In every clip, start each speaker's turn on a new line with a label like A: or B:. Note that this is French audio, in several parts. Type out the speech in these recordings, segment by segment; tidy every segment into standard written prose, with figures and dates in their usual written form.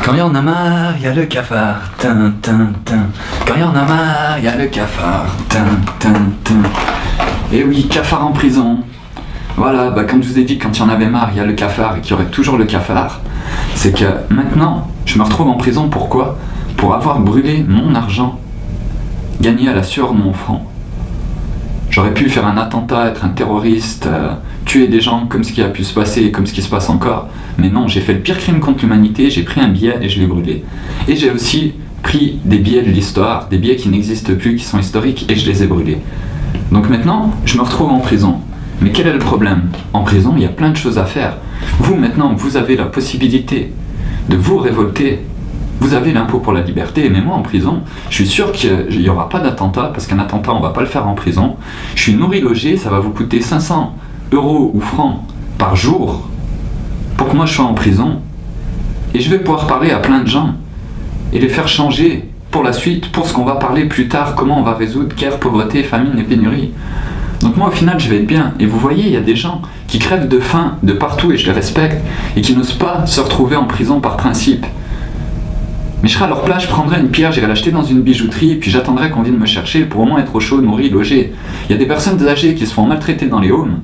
A: Quand y en a marre, y a le cafard. Tin, tin, tin. Quand y en a marre, y a le cafard. Tin, tin, tin. Et oui, cafard en prison. Voilà, comme je vous ai dit, quand il y en avait marre, il y a le cafard et qu'il y aurait toujours le cafard. C'est que maintenant, je me retrouve en prison. Pourquoi ? Pour avoir brûlé mon argent, gagné à la sueur de mon front. J'aurais pu faire un attentat, être un terroriste, tuer des gens comme ce qui a pu se passer et comme ce qui se passe encore. Mais non, j'ai fait le pire crime contre l'humanité, j'ai pris un billet et je l'ai brûlé. Et j'ai aussi pris des billets de l'histoire, des billets qui n'existent plus, qui sont historiques, et je les ai brûlés. Donc maintenant, je me retrouve en prison. Mais quel est le problème ? En prison, il y a plein de choses à faire. Vous, maintenant, vous avez la possibilité de vous révolter. Vous avez l'impôt pour la liberté, mais moi en prison, je suis sûr qu'il n'y aura pas d'attentat, parce qu'un attentat, on ne va pas le faire en prison. Je suis nourri logé, ça va vous coûter 500 € ou francs par jour pour que moi je sois en prison. Et je vais pouvoir parler à plein de gens et les faire changer pour la suite, pour ce qu'on va parler plus tard, comment on va résoudre guerre, pauvreté, famine et pénurie. Donc moi au final je vais être bien. Et vous voyez, il y a des gens qui crèvent de faim de partout et je les respecte et qui n'osent pas se retrouver en prison par principe. Mais je serais à leur place, je prendrais une pierre, j'irais l'acheter dans une bijouterie et puis j'attendrais qu'on vienne me chercher pour au moins être au chaud, nourri, logé. Il y a des personnes âgées qui se font maltraiter dans les homes,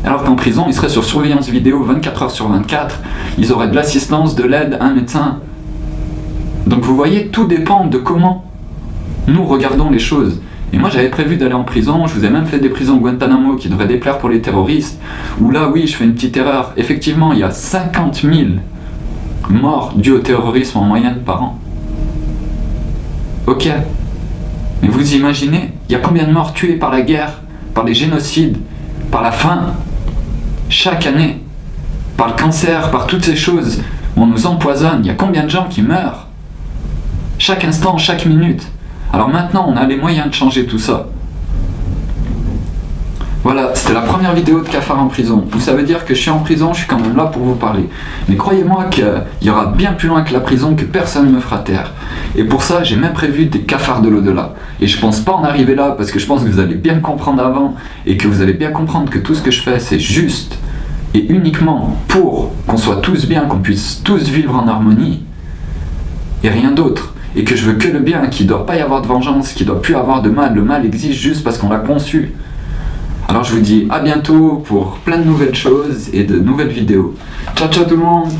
A: alors qu'en prison ils seraient sur surveillance vidéo 24 heures sur 24, ils auraient de l'assistance, de l'aide, un médecin. Donc vous voyez, tout dépend de comment nous regardons les choses. Et moi j'avais prévu d'aller en prison, je vous ai même fait des prisons Guantanamo qui devraient déplaire pour les terroristes, où là oui je fais une petite erreur. Effectivement il y a 50 000 morts dus au terrorisme en moyenne par an. Ok, mais vous imaginez, il y a combien de morts tués par la guerre, par les génocides, par la faim, chaque année, par le cancer, par toutes ces choses, on nous empoisonne, il y a combien de gens qui meurent, chaque instant, chaque minute. Alors maintenant on a les moyens de changer tout ça. Voilà, c'était la première vidéo de cafard en prison. Ça veut dire que je suis en prison, je suis quand même là pour vous parler. Mais croyez-moi qu'il y aura bien plus loin que la prison, que personne ne me fera taire. Et pour ça, j'ai même prévu des cafards de l'au-delà. Et je pense pas en arriver là, parce que je pense que vous allez bien comprendre avant, et que vous allez bien comprendre que tout ce que je fais, c'est juste et uniquement pour qu'on soit tous bien, qu'on puisse tous vivre en harmonie, et rien d'autre. Et que je veux que le bien, qu'il ne doit pas y avoir de vengeance, qu'il ne doit plus avoir de mal. Le mal existe juste parce qu'on l'a conçu. Alors je vous dis à bientôt pour plein de nouvelles choses et de nouvelles vidéos. Ciao ciao tout le monde!